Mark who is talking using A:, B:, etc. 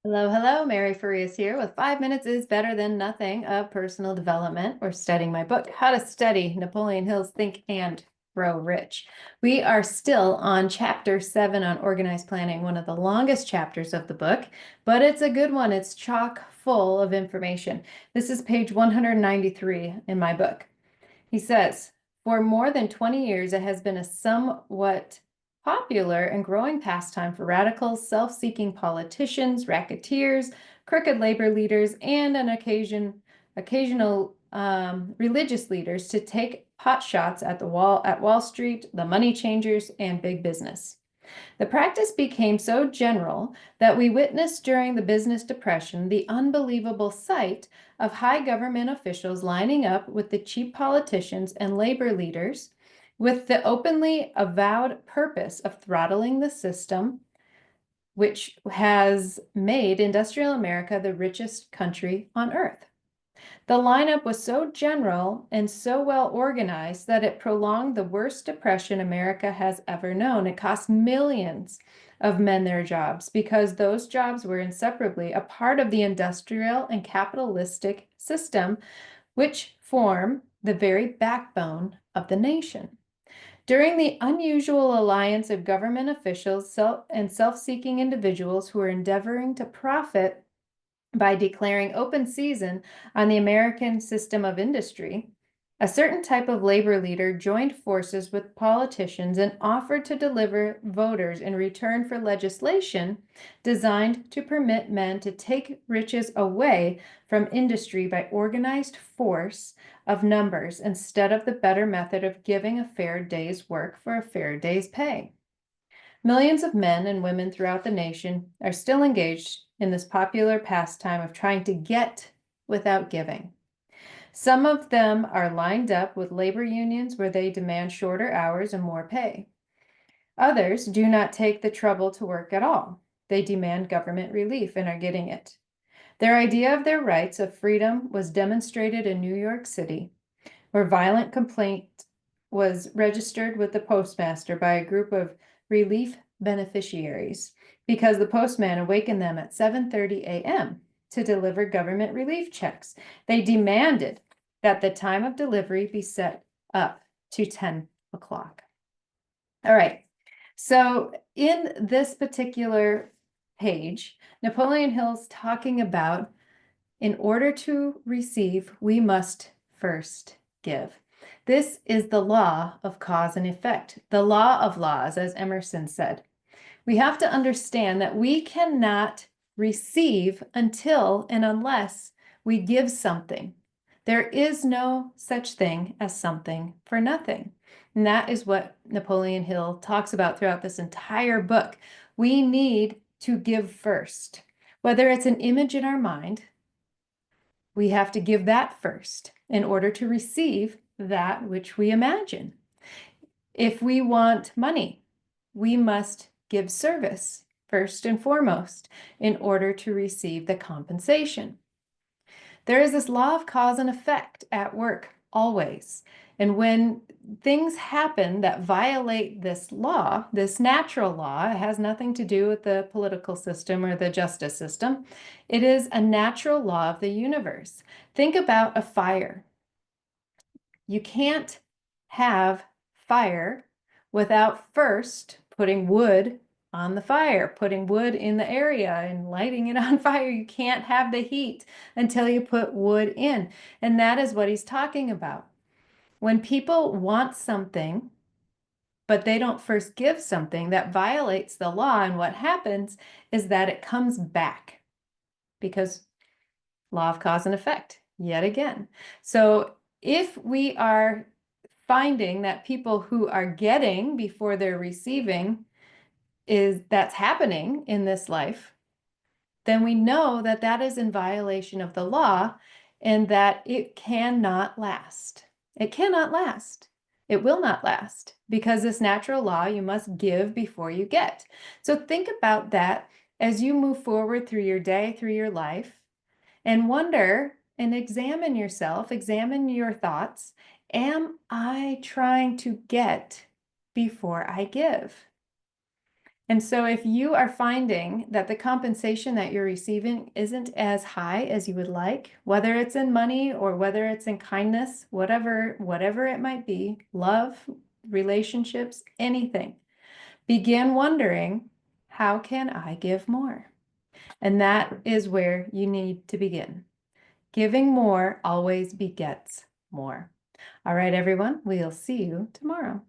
A: Hello, hello. Mary Farias here with 5 minutes is better than nothing of personal development. We're studying my book, How to Study Napoleon Hill's Think and Grow Rich. We are still on chapter 7 on organized planning, one of the longest chapters of the book, but it's a good one. It's chock full of information. This is page 193 in my book. He says, for more than 20 years, it has been a somewhat popular and growing pastime for radicals, self-seeking politicians, racketeers, crooked labor leaders, and occasional religious leaders to take pot shots at Wall Street, the money changers, and big business. The practice became so general that we witnessed during the business depression the unbelievable sight of high government officials lining up with the cheap politicians and labor leaders with the openly avowed purpose of throttling the system, which has made industrial America the richest country on earth. The lineup was so general and so well organized that it prolonged the worst depression America has ever known. It cost millions of men their jobs because those jobs were inseparably a part of the industrial and capitalistic system, which form the very backbone of the nation. During the unusual alliance of government officials and self-seeking individuals who are endeavoring to profit by declaring open season on the American system of industry, a certain type of labor leader joined forces with politicians and offered to deliver voters in return for legislation designed to permit men to take riches away from industry by organized force of numbers instead of the better method of giving a fair day's work for a fair day's pay. Millions of men and women throughout the nation are still engaged in this popular pastime of trying to get without giving. Some of them are lined up with labor unions where they demand shorter hours and more pay. Others do not take the trouble to work at all. They demand government relief and are getting it. Their idea of their rights of freedom was demonstrated in New York City, where violent complaint was registered with the postmaster by a group of relief beneficiaries because the postman awakened them at 7:30 a.m. to deliver government relief checks. They demanded that the time of delivery be set up to 10 o'clock. All right. So in this particular page, Napoleon Hill's talking about in order to receive, we must first give. This is the law of cause and effect, the law of laws, as Emerson said. We have to understand that we cannot receive until and unless we give something. There is no such thing as something for nothing. And that is what Napoleon Hill talks about throughout this entire book. We need to give first. Whether it's an image in our mind, we have to give that first in order to receive that which we imagine. If we want money, we must give service first and foremost in order to receive the compensation. There is this law of cause and effect at work always. And when things happen that violate this law, this natural law, it has nothing to do with the political system or the justice system. It is a natural law of the universe. Think about a fire. You can't have fire without first putting wood on the fire, putting wood in the area and lighting it on fire. You can't have the heat until you put wood in. And that is what he's talking about. When people want something, but they don't first give something, that violates the law. And what happens is that it comes back because law of cause and effect, yet again. So if we are finding that people who are getting before they're receiving that's happening in this life, then we know that that is in violation of the law and that it cannot last. It cannot last. It will not last because this natural law, you must give before you get. So think about that as you move forward through your day, through your life, and wonder and examine yourself, examine your thoughts. Am I trying to get before I give? And so if you are finding that the compensation that you're receiving isn't as high as you would like, whether it's in money or whether it's in kindness, whatever it might be, love, relationships, anything, begin wondering, how can I give more? And that is where you need to begin. Giving more always begets more. All right, everyone, we'll see you tomorrow.